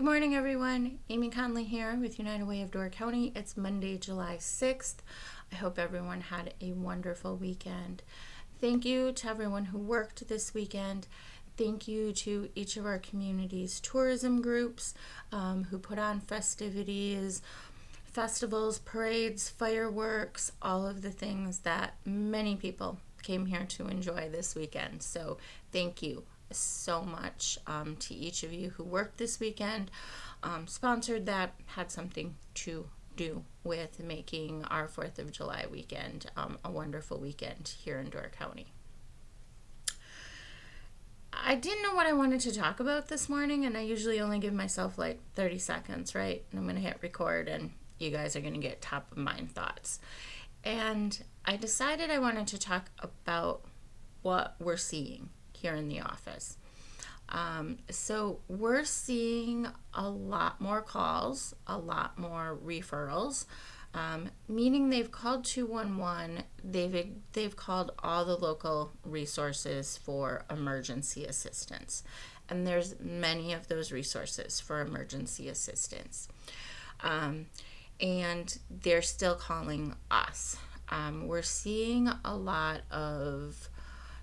Good morning, everyone. Amy Conley here with United Way of Door County. It's Monday, July 6th. I hope everyone had a wonderful weekend. Thank you to everyone who worked this weekend. Thank you to each of our community's tourism groups who put on festivities, festivals, parades, fireworks, all of the things that many people came here to enjoy this weekend. So thank you so much to each of you who worked this weekend, sponsored that, had something to do with making our 4th of July weekend a wonderful weekend here in Door County. I didn't know what I wanted to talk about this morning, and I usually only give myself like 30 seconds, right? And I'm going to hit record, and you guys are going to get top of mind thoughts. And I decided I wanted to talk about what we're seeing here in the office. So we're seeing a lot more calls, a lot more referrals, meaning they've called 211, they've called all the local resources for emergency assistance. And there's many of those resources for emergency assistance. And they're still calling us. We're seeing a lot of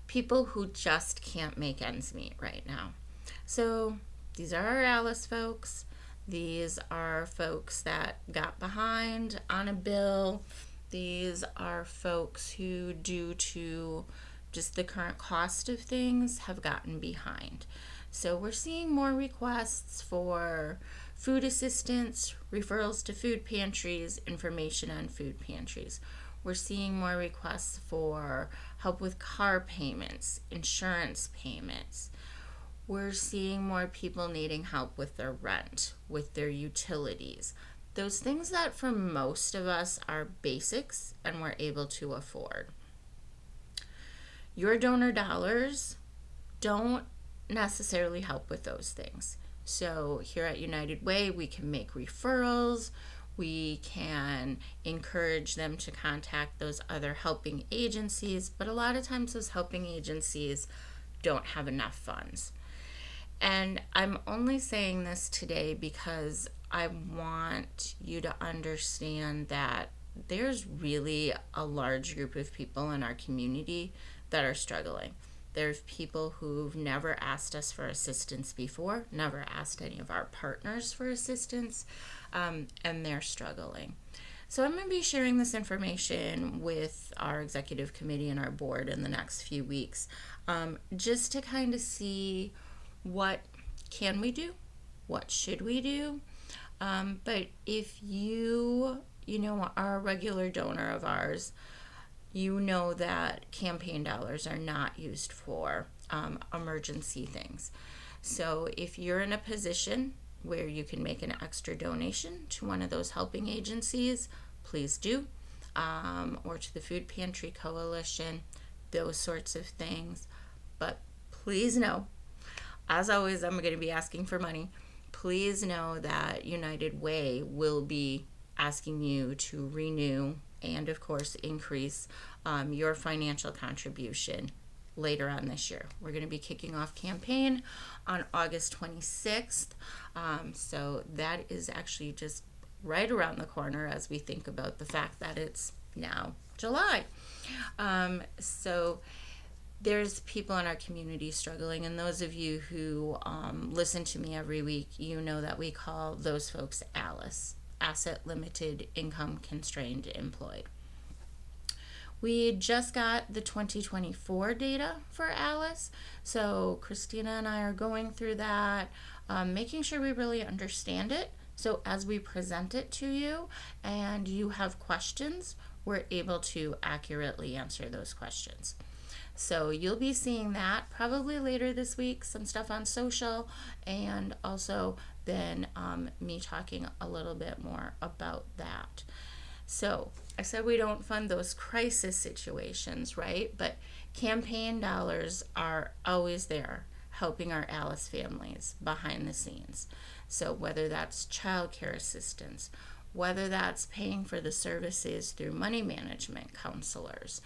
people who just can't make ends meet right now. So these are our Alice folks. These are folks that got behind on a bill. These are folks who, due to just the current cost of things, have gotten behind. So we're seeing more requests for food assistance, referrals to food pantries, information on food pantries. We're seeing more requests for help with car payments, insurance payments. We're seeing more people needing help with their rent, with their utilities. Those things that for most of us are basics and we're able to afford. Your donor dollars don't necessarily help with those things. So here at United Way, we can make referrals. We can encourage them to contact those other helping agencies, but a lot of times those helping agencies don't have enough funds. And I'm only saying this today because I want you to understand that there's really a large group of people in our community that are struggling. There's people who've never asked us for assistance before, never asked any of our partners for assistance, and they're struggling. So I'm going to be sharing this information with our executive committee and our board in the next few weeks, just to kind of see what can we do, what should we do. But if you are a regular donor of ours, you know that campaign dollars are not used for emergency things. So if you're in a position where you can make an extra donation to one of those helping agencies, please do, or to the Food Pantry Coalition, those sorts of things. But please know, as always, I'm going to be asking for money. Please know that United Way will be asking you to renew and, of course, increase your financial contribution later on this year. We're going to be kicking off campaign on August 26th. So that is actually just right around the corner as we think about the fact that it's now July. So there's people in our community struggling, and those of you who listen to me every week, you know that we call those folks ALICE, Asset Limited Income Constrained Employed. We just got the 2024 data for ALICE, so Christina and I are going through that, making sure we really understand it. So as we present it to you and you have questions, we're able to accurately answer those questions. So you'll be seeing that probably later this week, some stuff on social, and also then me talking a little bit more about that. So I said we don't fund those crisis situations, right? But campaign dollars are always there helping our Alice families behind the scenes. So whether that's childcare assistance, whether that's paying for the services through money management counselors,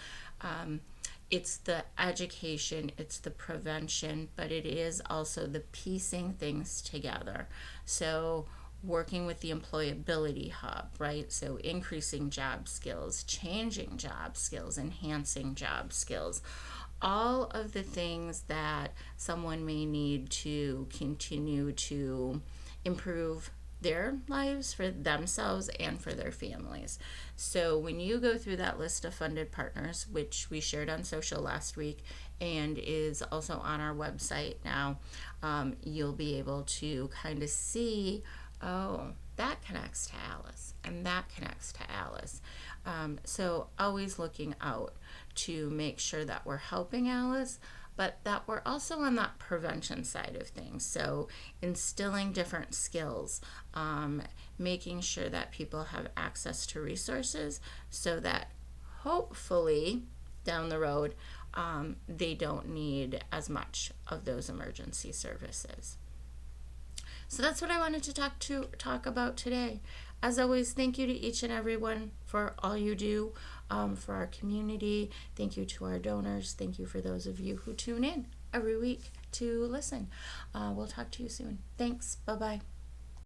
it's the education, it's the prevention, but it is also the piecing things together. So working with the employability hub, right? So increasing job skills, changing job skills, enhancing job skills, all of the things that someone may need to continue to improve their lives for themselves and for their families. So when you go through that list of funded partners, which we shared on social last week and is also on our website now, you'll be able to kind of see, oh, that connects to Alice and that connects to Alice. So always looking out to make sure that we're helping Alice, but that we're also on that prevention side of things. So instilling different skills, making sure that people have access to resources so that hopefully down the road they don't need as much of those emergency services. So that's what I wanted to talk about today. As always, thank you to each and everyone for all you do for our community. Thank you to our donors. Thank you for those of you who tune in every week to listen. We'll talk to you soon. Thanks. Bye-bye.